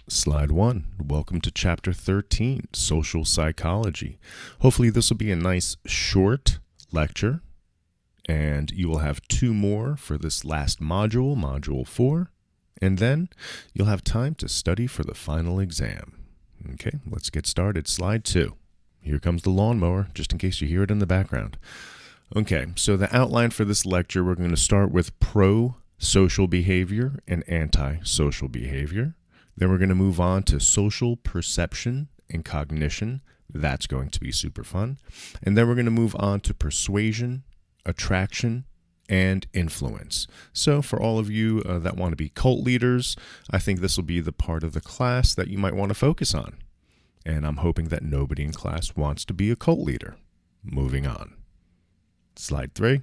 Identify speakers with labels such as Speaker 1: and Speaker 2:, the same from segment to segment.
Speaker 1: Slide 1. Welcome to Chapter 13, Social Psychology. Hopefully this will be a nice short lecture, and you will have 2 more for this last module, Module 4, and then you'll have time to study for the final exam. Okay, let's get started. Slide 2. Here comes the lawnmower, just in case you hear it in the background. Okay, so the outline for this lecture, we're going to start with pro-social behavior and anti-social behavior. Then we're going to move on to social perception and cognition. That's going to be super fun. And then we're going to move on to persuasion, attraction, and influence. So for all of you that want to be cult leaders, I think this will be the part of the class that you might want to focus on. And I'm hoping that nobody in class wants to be a cult leader. Moving on. Slide 3.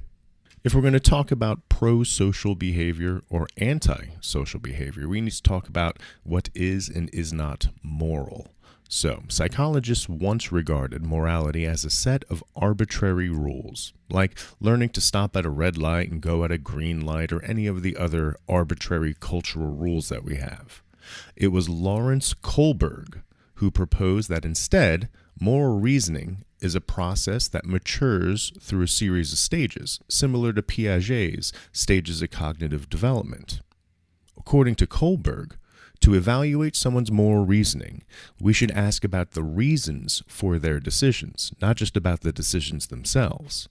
Speaker 1: If we're going to talk about pro-social behavior or anti-social behavior, we need to talk about what is and is not moral. So, psychologists once regarded morality as a set of arbitrary rules, like learning to stop at a red light and go at a green light or any of the other arbitrary cultural rules that we have. It was Lawrence Kohlberg who proposed that instead, moral reasoning is a process that matures through a series of stages, similar to Piaget's stages of cognitive development. According to Kohlberg, to evaluate someone's moral reasoning, we should ask about the reasons for their decisions, not just about the decisions themselves.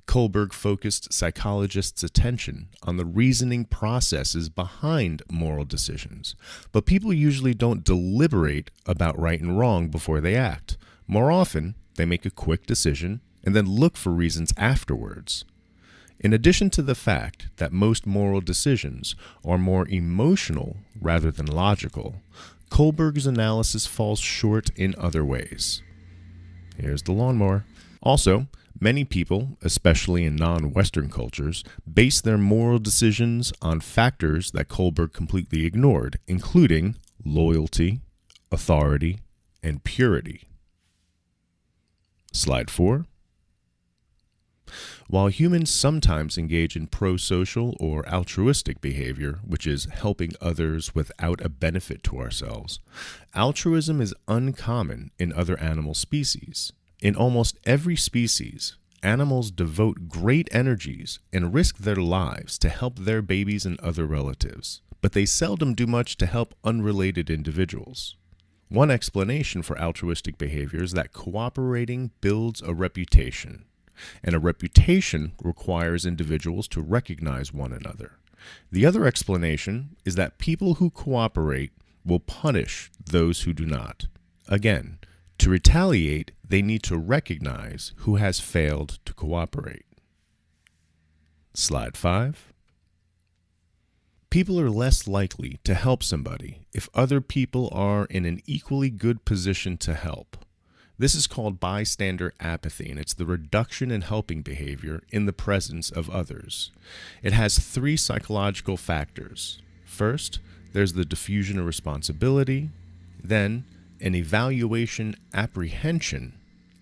Speaker 1: Kohlberg focused psychologists' attention on the reasoning processes behind moral decisions, but people usually don't deliberate about right and wrong before they act. More often, they make a quick decision and then look for reasons afterwards. In addition to the fact that most moral decisions are more emotional rather than logical, Kohlberg's analysis falls short in other ways. Here's the lawnmower. Also, many people, especially in non-Western cultures, base their moral decisions on factors that Kohlberg completely ignored, including loyalty, authority, and purity. Slide 4. While humans sometimes engage in pro-social or altruistic behavior, which is helping others without a benefit to ourselves, altruism is uncommon in other animal species. In almost every species, animals devote great energies and risk their lives to help their babies and other relatives, but they seldom do much to help unrelated individuals. One explanation for altruistic behavior is that cooperating builds a reputation, and a reputation requires individuals to recognize one another. The other explanation is that people who cooperate will punish those who do not. Again, to retaliate, they need to recognize who has failed to cooperate. Slide 5. People are less likely to help somebody if other people are in an equally good position to help. This is called bystander apathy, and it's the reduction in helping behavior in the presence of others. It has 3 psychological factors. First, there's the diffusion of responsibility, then an evaluation apprehension,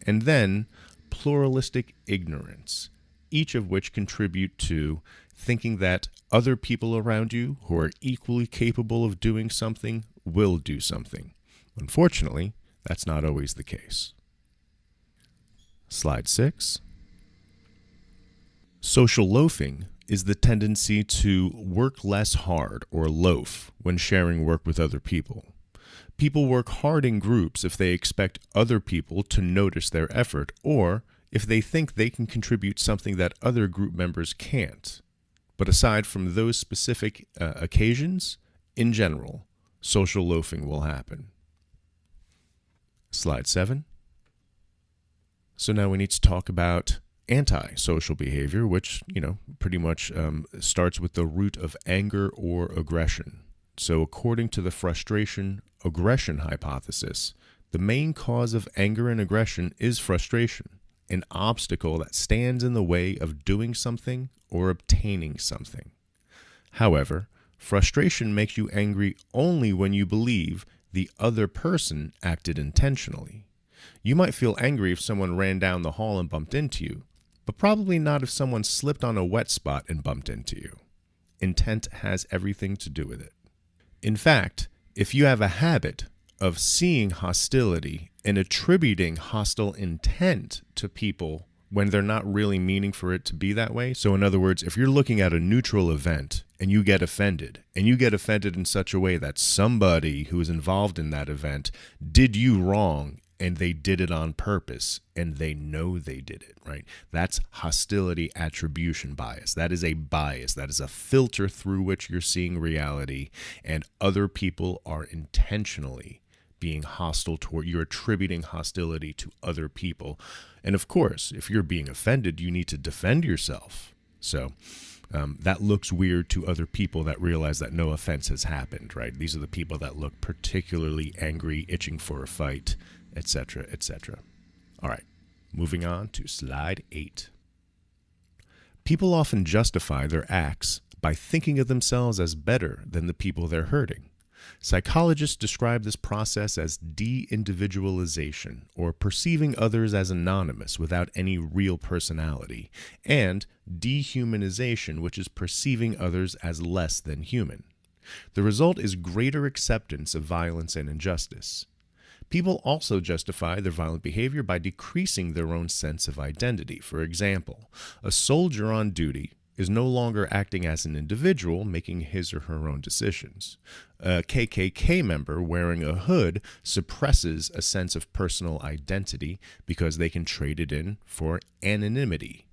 Speaker 1: and then pluralistic ignorance, each of which contribute to thinking that other people around you who are equally capable of doing something will do something. Unfortunately, that's not always the case. Slide 6. Social loafing is the tendency to work less hard or loaf when sharing work with other people. People work hard in groups if they expect other people to notice their effort or if they think they can contribute something that other group members can't. But aside from those specific occasions, in general, social loafing will happen. Slide 7. So now we need to talk about anti-social behavior, which, pretty much starts with the root of anger or aggression. So according to the frustration-aggression hypothesis, the main cause of anger and aggression is frustration, an obstacle that stands in the way of doing something or obtaining something. However, frustration makes you angry only when you believe the other person acted intentionally. You might feel angry if someone ran down the hall and bumped into you, but probably not if someone slipped on a wet spot and bumped into you. Intent has everything to do with it. In fact, if you have a habit of seeing hostility and attributing hostile intent to people when they're not really meaning for it to be that way. So in other words, if you're looking at a neutral event and you get offended in such a way that somebody who is involved in that event did you wrong and they did it on purpose and they know they did it, right? That's hostility attribution bias. That is a bias. That is a filter through which you're seeing reality, and other people are intentionally being hostile toward, you're attributing hostility to other people. And of course, if you're being offended, you need to defend yourself. So that looks weird to other people that realize that no offense has happened, right? These are the people that look particularly angry, itching for a fight, etc., etc. All right, moving on to slide 8. People often justify their acts by thinking of themselves as better than the people they're hurting. Psychologists describe this process as deindividualization, or perceiving others as anonymous without any real personality, and dehumanization, which is perceiving others as less than human. The result is greater acceptance of violence and injustice. People also justify their violent behavior by decreasing their own sense of identity. For example, a soldier on duty is no longer acting as an individual, making his or her own decisions. A KKK member wearing a hood suppresses a sense of personal identity because they can trade it in for anonymity.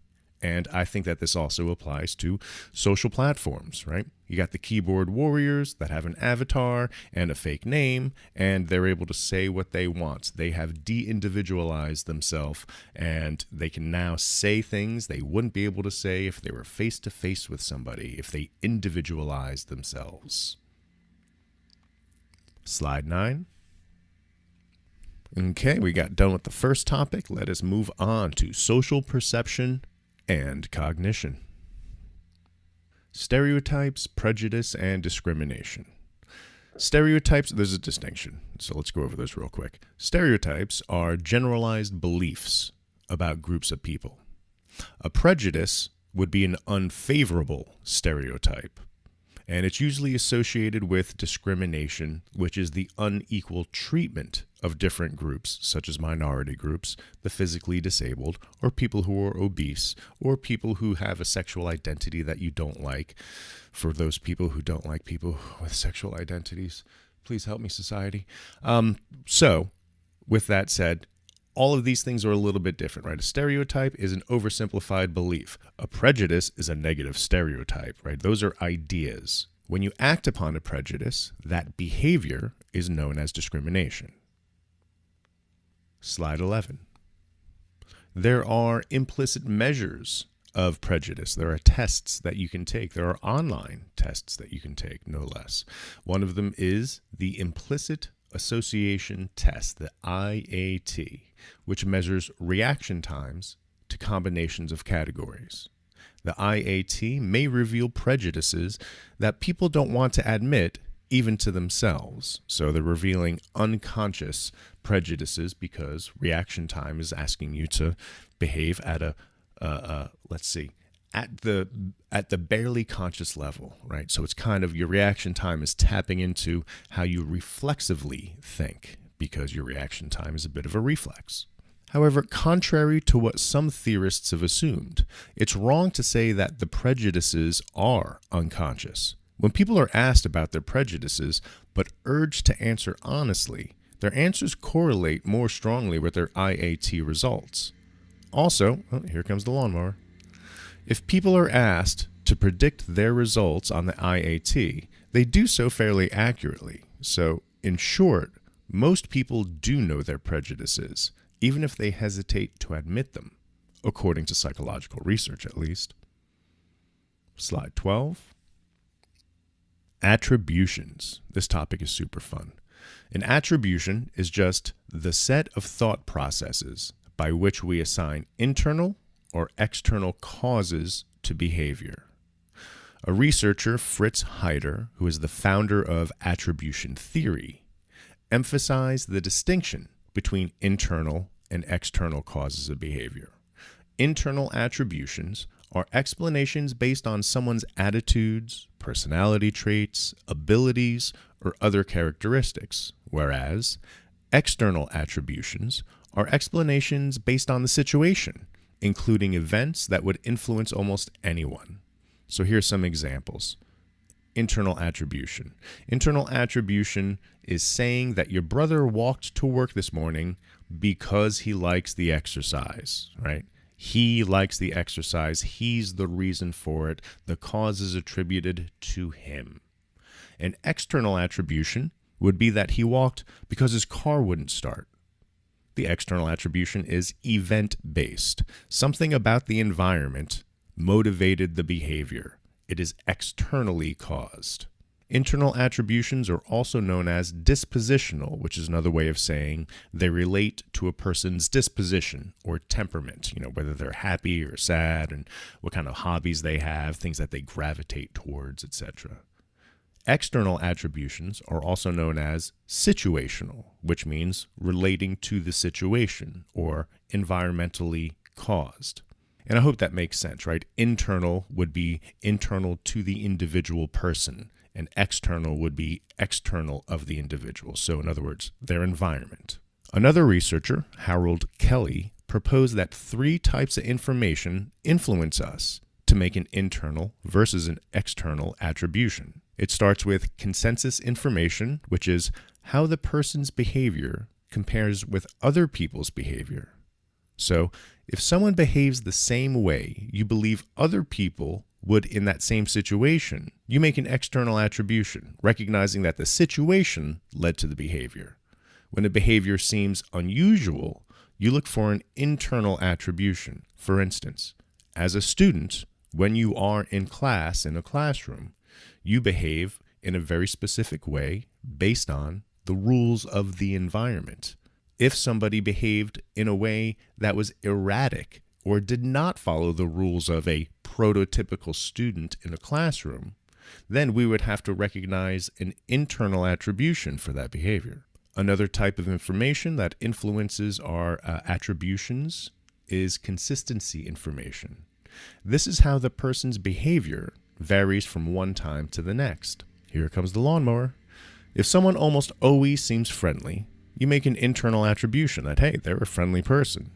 Speaker 1: And I think that this also applies to social platforms, right? You got the keyboard warriors that have an avatar and a fake name, and they're able to say what they want. They have de-individualized themselves, and they can now say things they wouldn't be able to say if they were face-to-face with somebody, if they individualized themselves. Slide 9. Okay, we got done with the first topic. Let us move on to social perception and cognition. Stereotypes, prejudice, and discrimination. Stereotypes, there's a distinction, so let's go over this real quick. Stereotypes are generalized beliefs about groups of people. A prejudice would be an unfavorable stereotype, and it's usually associated with discrimination, which is the unequal treatment of different groups, such as minority groups, the physically disabled, or people who are obese, or people who have a sexual identity that you don't like. For those people who don't like people with sexual identities, please help me, society. So, with that said, all of these things are a little bit different, right? A stereotype is an oversimplified belief. A prejudice is a negative stereotype, right? Those are ideas. When you act upon a prejudice, that behavior is known as discrimination. Slide 11. There are implicit measures of prejudice. There are tests that you can take. There are online tests that you can take, no less. One of them is the Implicit Association Test, the IAT, which measures reaction times to combinations of categories. The IAT may reveal prejudices that people don't want to admit even to themselves. So they're revealing unconscious prejudices because reaction time is asking you to behave at at the barely conscious level, right? So it's kind of your reaction time is tapping into how you reflexively think, because your reaction time is a bit of a reflex. However, contrary to what some theorists have assumed, it's wrong to say that the prejudices are unconscious. When people are asked about their prejudices, but urged to answer honestly, their answers correlate more strongly with their IAT results. Also, here comes the lawnmower. If people are asked to predict their results on the IAT, they do so fairly accurately. So, in short, most people do know their prejudices, even if they hesitate to admit them, according to psychological research at least. Slide 12. Attributions. This topic is super fun. An attribution is just the set of thought processes by which we assign internal or external causes to behavior. A researcher, Fritz Heider, who is the founder of attribution theory, emphasized the distinction between internal and external causes of behavior. Internal attributions are explanations based on someone's attitudes, personality traits, abilities, or other characteristics, whereas external attributions are explanations based on the situation, including events that would influence almost anyone. So here's some examples. Internal attribution. Internal attribution is saying that your brother walked to work this morning because he likes the exercise, right? He likes the exercise. He's the reason for it. The cause is attributed to him. An external attribution would be that he walked because his car wouldn't start. The external attribution is event-based. Something about the environment motivated the behavior. It is externally caused. Internal attributions are also known as dispositional, which is another way of saying they relate to a person's disposition or temperament, whether they're happy or sad and what kind of hobbies they have, things that they gravitate towards, etc. External attributions are also known as situational, which means relating to the situation or environmentally caused. And I hope that makes sense, right? Internal would be internal to the individual person, and external would be external of the individual. So in other words, their environment. Another researcher, Harold Kelly, proposed that 3 types of information influence us to make an internal versus an external attribution. It starts with consensus information, which is how the person's behavior compares with other people's behavior. So if someone behaves the same way you believe other people would in that same situation, you make an external attribution, recognizing that the situation led to the behavior. When a behavior seems unusual, you look for an internal attribution. For instance, as a student, when you are in class in a classroom, you behave in a very specific way based on the rules of the environment. If somebody behaved in a way that was erratic or did not follow the rules of a prototypical student in a classroom, then we would have to recognize an internal attribution for that behavior. Another type of information that influences our attributions is consistency information. This is how the person's behavior varies from one time to the next. Here comes the lawnmower. If someone almost always seems friendly, you make an internal attribution that, hey, they're a friendly person.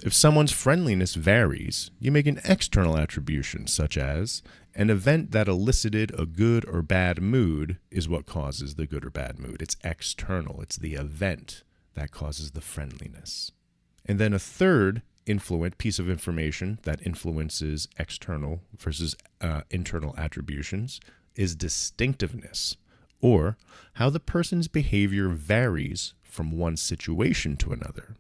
Speaker 1: If someone's friendliness varies, you make an external attribution, such as an event that elicited a good or bad mood is what causes the good or bad mood. It's external. It's the event that causes the friendliness. And then a third piece of information that influences external versus internal attributions is distinctiveness, or how the person's behavior varies from one situation to another.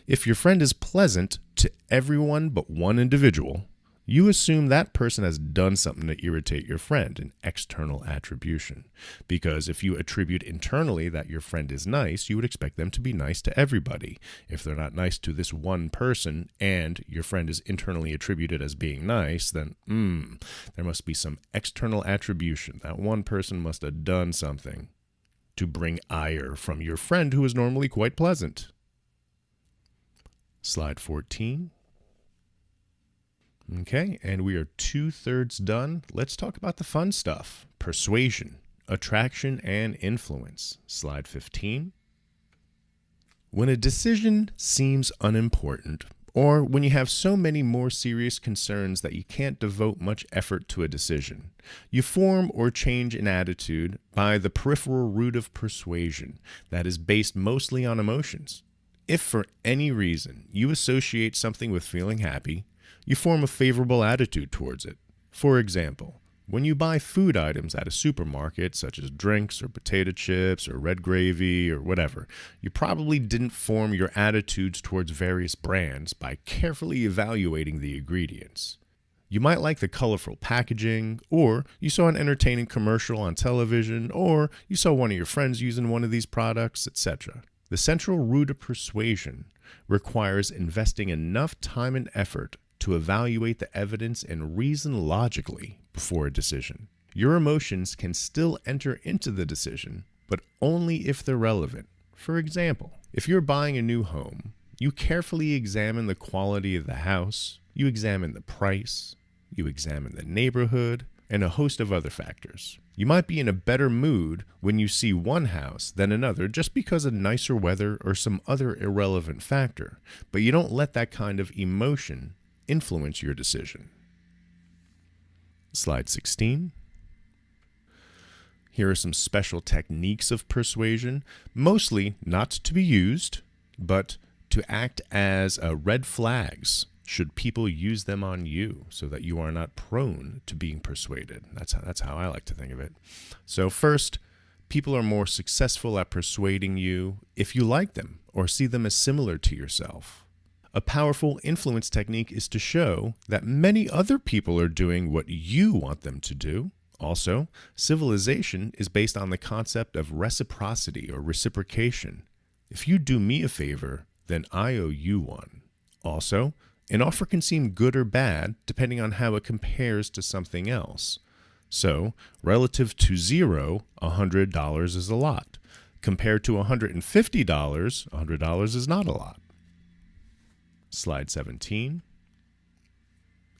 Speaker 1: If your friend is pleasant to everyone but one individual, you assume that person has done something to irritate your friend, an external attribution. Because if you attribute internally that your friend is nice, you would expect them to be nice to everybody. If they're not nice to this one person and your friend is internally attributed as being nice, then there must be some external attribution. That one person must have done something to bring ire from your friend who is normally quite pleasant. Slide 14. Okay, and we are 2/3 done. Let's talk about the fun stuff. Persuasion, attraction, and influence. Slide 15. When a decision seems unimportant, or when you have so many more serious concerns that you can't devote much effort to a decision, you form or change an attitude by the peripheral route of persuasion that is based mostly on emotions. If for any reason you associate something with feeling happy, you form a favorable attitude towards it. For example, when you buy food items at a supermarket, such as drinks or potato chips or red gravy or whatever, you probably didn't form your attitudes towards various brands by carefully evaluating the ingredients. You might like the colorful packaging, or you saw an entertaining commercial on television, or you saw one of your friends using one of these products, etc. The central route of persuasion requires investing enough time and effort to evaluate the evidence and reason logically before a decision. Your emotions can still enter into the decision, but only if they're relevant. For example, if you're buying a new home, you carefully examine the quality of the house, you examine the price, you examine the neighborhood, and a host of other factors. You might be in a better mood when you see one house than another just because of nicer weather or some other irrelevant factor, but you don't let that kind of emotion influence your decision. Slide 16. Here are some special techniques of persuasion, mostly not to be used, but to act as red flags should people use them on you so that you are not prone to being persuaded. That's how I like to think of it. So first, people are more successful at persuading you if you like them or see them as similar to yourself. A powerful influence technique is to show that many other people are doing what you want them to do. Also, civilization is based on the concept of reciprocity or reciprocation. If you do me a favor, then I owe you one. Also, an offer can seem good or bad depending on how it compares to something else. So, relative to $0, $100 is a lot. Compared to $150, $100 is not a lot. Slide 17.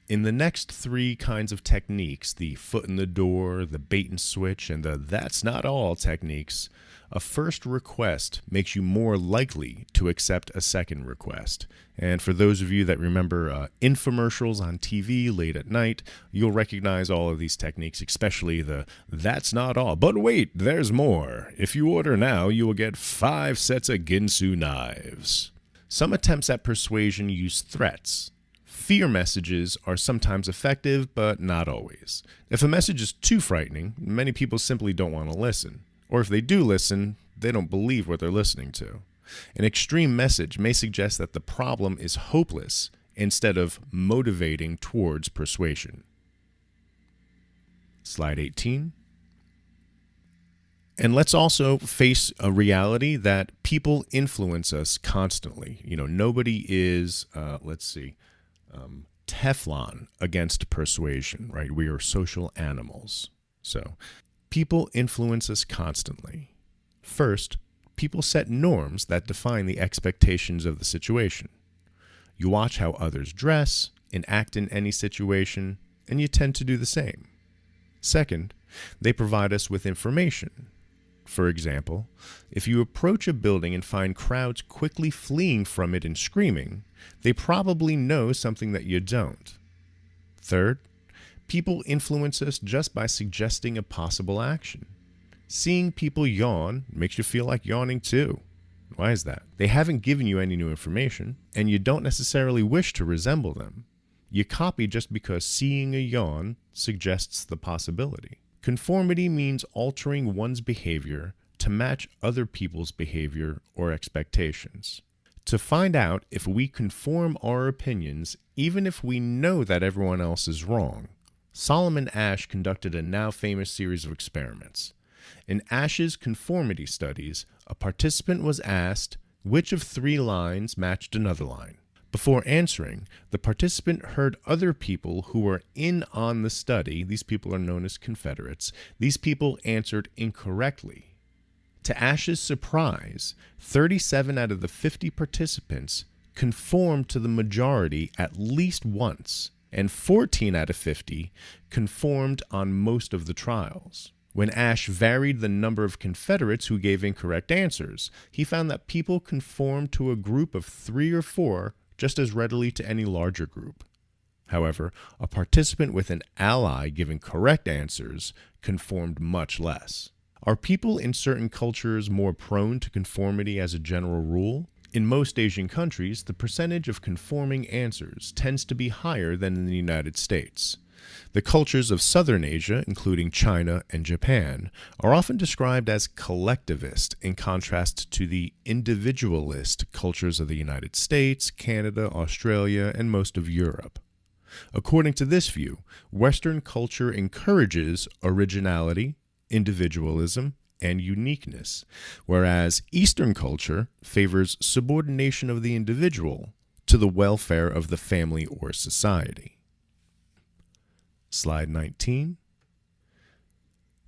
Speaker 1: In the next three kinds of techniques, the foot in the door, the bait and switch, and the that's not all techniques, a first request makes you more likely to accept a second request. And for those of you that remember infomercials on TV late at night, you'll recognize all of these techniques, especially the that's not all. But wait, there's more. If you order now, you will get 5 sets of Ginsu knives. Some attempts at persuasion use threats. Fear messages are sometimes effective, but not always. If a message is too frightening, many people simply don't want to listen. Or if they do listen, they don't believe what they're listening to. An extreme message may suggest that the problem is hopeless instead of motivating towards persuasion. Slide 18. And let's also face a reality that people influence us constantly. Nobody is, Teflon against persuasion, right? We are social animals. So people influence us constantly. First, people set norms that define the expectations of the situation. You watch how others dress and act in any situation, and you tend to do the same. Second, they provide us with information. For example, if you approach a building and find crowds quickly fleeing from it and screaming, they probably know something that you don't. Third, people influence us just by suggesting a possible action. Seeing people yawn makes you feel like yawning too. Why is that? They haven't given you any new information, and you don't necessarily wish to resemble them. You copy just because seeing a yawn suggests the possibility. Conformity means altering one's behavior to match other people's behavior or expectations. To find out if we conform our opinions, even if we know that everyone else is wrong, Solomon Asch conducted a now famous series of experiments. In Asch's conformity studies, a participant was asked which of 3 lines matched another line. Before answering, the participant heard other people who were in on the study. These people are known as Confederates. These people answered incorrectly. To Asch's surprise, 37 out of the 50 participants conformed to the majority at least once, and 14 out of 50 conformed on most of the trials. When Asch varied the number of Confederates who gave incorrect answers, he found that people conformed to a group of 3 or 4 just as readily to any larger group. However, a participant with an ally giving correct answers conformed much less. Are people in certain cultures more prone to conformity as a general rule? In most Asian countries, the percentage of conforming answers tends to be higher than in the United States. The cultures of Southern Asia, including China and Japan, are often described as collectivist in contrast to the individualist cultures of the United States, Canada, Australia, and most of Europe. According to this view, Western culture encourages originality, individualism, and uniqueness, whereas Eastern culture favors subordination of the individual to the welfare of the family or society. Slide 19.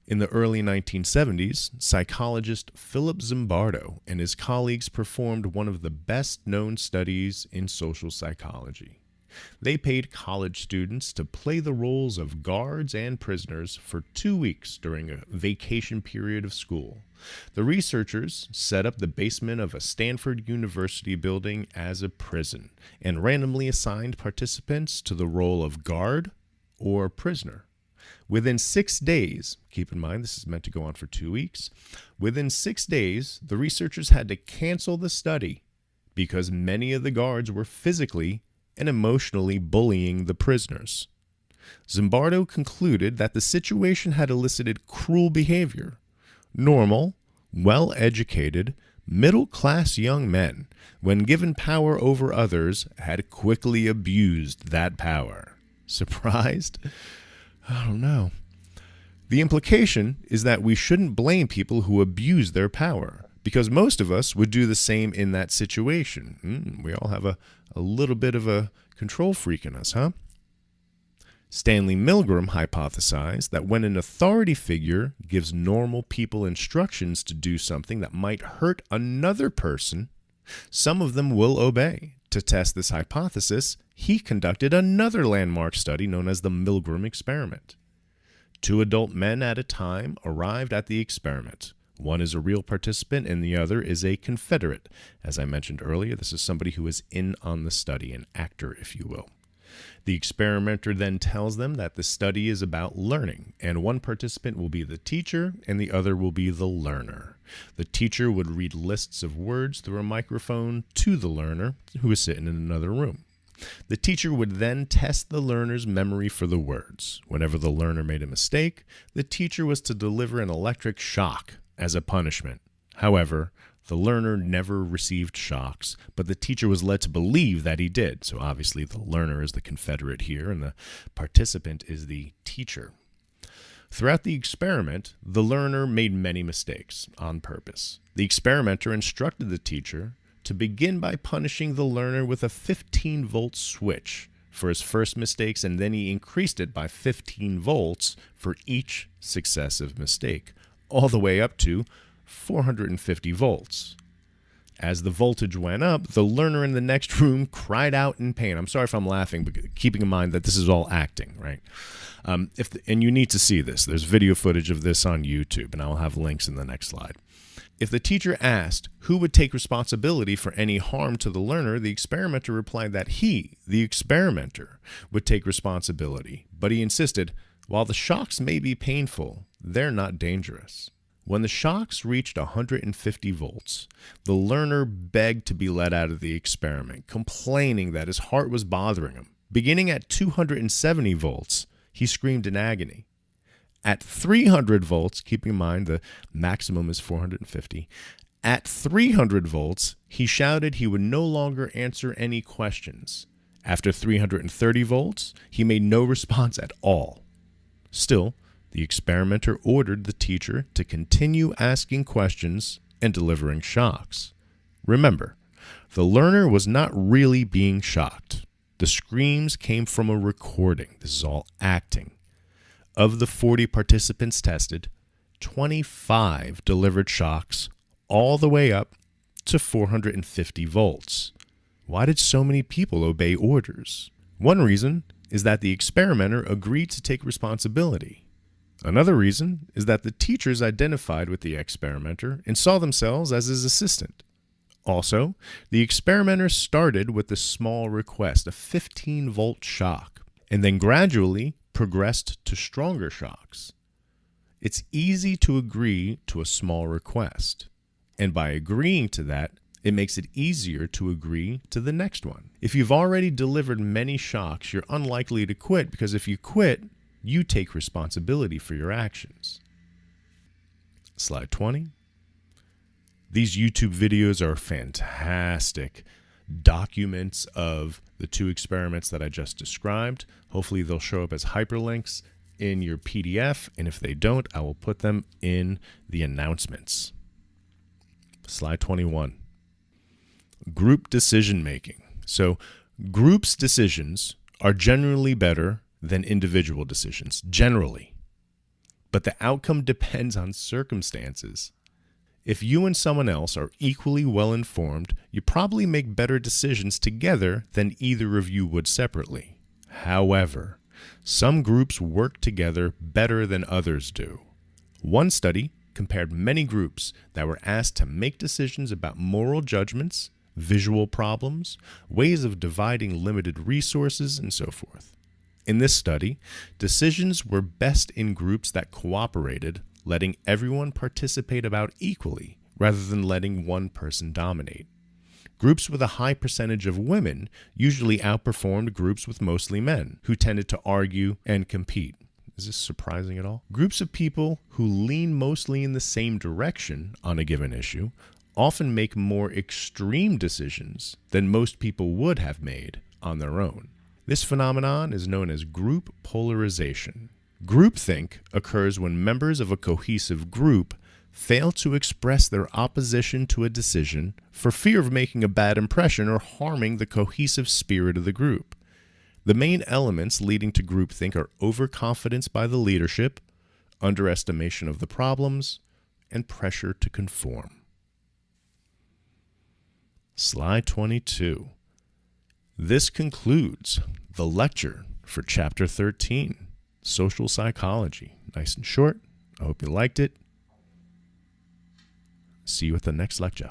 Speaker 1: In the early 1970s, psychologist Philip Zimbardo and his colleagues performed one of the best-known studies in social psychology. They paid college students to play the roles of guards and prisoners for 2 weeks during a vacation period of school. The researchers set up the basement of a Stanford University building as a prison and randomly assigned participants to the role of guard or prisoner. Within 6 days, keep in mind this is meant to go on for 2 weeks, within 6 days, the researchers had to cancel the study because many of the guards were physically and emotionally bullying the prisoners. Zimbardo concluded that the situation had elicited cruel behavior. Normal, well-educated, middle-class young men, when given power over others, had quickly abused that power. Surprised? I don't know. The implication is that we shouldn't blame people who abuse their power, because most of us would do the same in that situation. We all have a little bit of a control freak in us, huh? Stanley Milgram hypothesized that when an authority figure gives normal people instructions to do something that might hurt another person, some of them will obey. To test this hypothesis, he conducted another landmark study known as the Milgram experiment. 2 adult men at a time arrived at the experiment. One is a real participant and the other is a confederate. As I mentioned earlier, this is somebody who is in on the study, an actor, if you will. The experimenter then tells them that the study is about learning, and one participant will be the teacher and the other will be the learner. The teacher would read lists of words through a microphone to the learner, who is sitting in another room. The teacher would then test the learner's memory for the words. Whenever the learner made a mistake, the teacher was to deliver an electric shock as a punishment. However, the learner never received shocks, but the teacher was led to believe that he did. So obviously the learner is the confederate here, and the participant is the teacher. Throughout the experiment, the learner made many mistakes on purpose. The experimenter instructed the teacher to begin by punishing the learner with a 15-volt switch for his first mistakes, and then he increased it by 15 volts for each successive mistake, all the way up to 450 volts. As the voltage went up, the learner in the next room cried out in pain. I'm sorry if I'm laughing, but keeping in mind that this is all acting, right? And you need to see this. There's video footage of this on YouTube, and I'll have links in the next slide. If the teacher asked who would take responsibility for any harm to the learner, the experimenter replied that he, the experimenter, would take responsibility. But he insisted, while the shocks may be painful, they're not dangerous. When the shocks reached 150 volts, the learner begged to be let out of the experiment, complaining that his heart was bothering him. Beginning at 270 volts, he screamed in agony. At 300 volts, keep in mind the maximum is 450, at 300 volts, he shouted he would no longer answer any questions. After 330 volts, he made no response at all. Still, the experimenter ordered the teacher to continue asking questions and delivering shocks. Remember, the learner was not really being shocked. The screams came from a recording. This is all acting. Of the 40 participants tested, 25 delivered shocks all the way up to 450 volts. Why did so many people obey orders? One reason is that the experimenter agreed to take responsibility. Another reason is that the teachers identified with the experimenter and saw themselves as his assistant. Also, the experimenter started with a small request, a 15-volt shock, and then gradually progressed to stronger shocks. It's easy to agree to a small request, and by agreeing to that, it makes it easier to agree to the next one. If you've already delivered many shocks, you're unlikely to quit, because if you quit, you take responsibility for your actions. Slide 20. These YouTube videos are fantastic documents of the 2 experiments that I just described. Hopefully they'll show up as hyperlinks in your PDF, and if they don't, I will put them in the announcements. Slide 21. Group decision making. So groups' decisions are generally better than individual decisions, generally. But the outcome depends on circumstances. If you and someone else are equally well informed, you probably make better decisions together than either of you would separately. However, some groups work together better than others do. One study compared many groups that were asked to make decisions about moral judgments, visual problems, ways of dividing limited resources, and so forth. In this study, decisions were best in groups that cooperated, letting everyone participate about equally rather than letting one person dominate. Groups with a high percentage of women usually outperformed groups with mostly men, who tended to argue and compete. Is this surprising at all? Groups of people who lean mostly in the same direction on a given issue often make more extreme decisions than most people would have made on their own. This phenomenon is known as group polarization. Groupthink occurs when members of a cohesive group fail to express their opposition to a decision for fear of making a bad impression or harming the cohesive spirit of the group. The main elements leading to groupthink are overconfidence by the leadership, underestimation of the problems, and pressure to conform. Slide 22. This concludes the lecture for Chapter 13, Social Psychology. Nice and short. I hope you liked it. See you at the next lecture.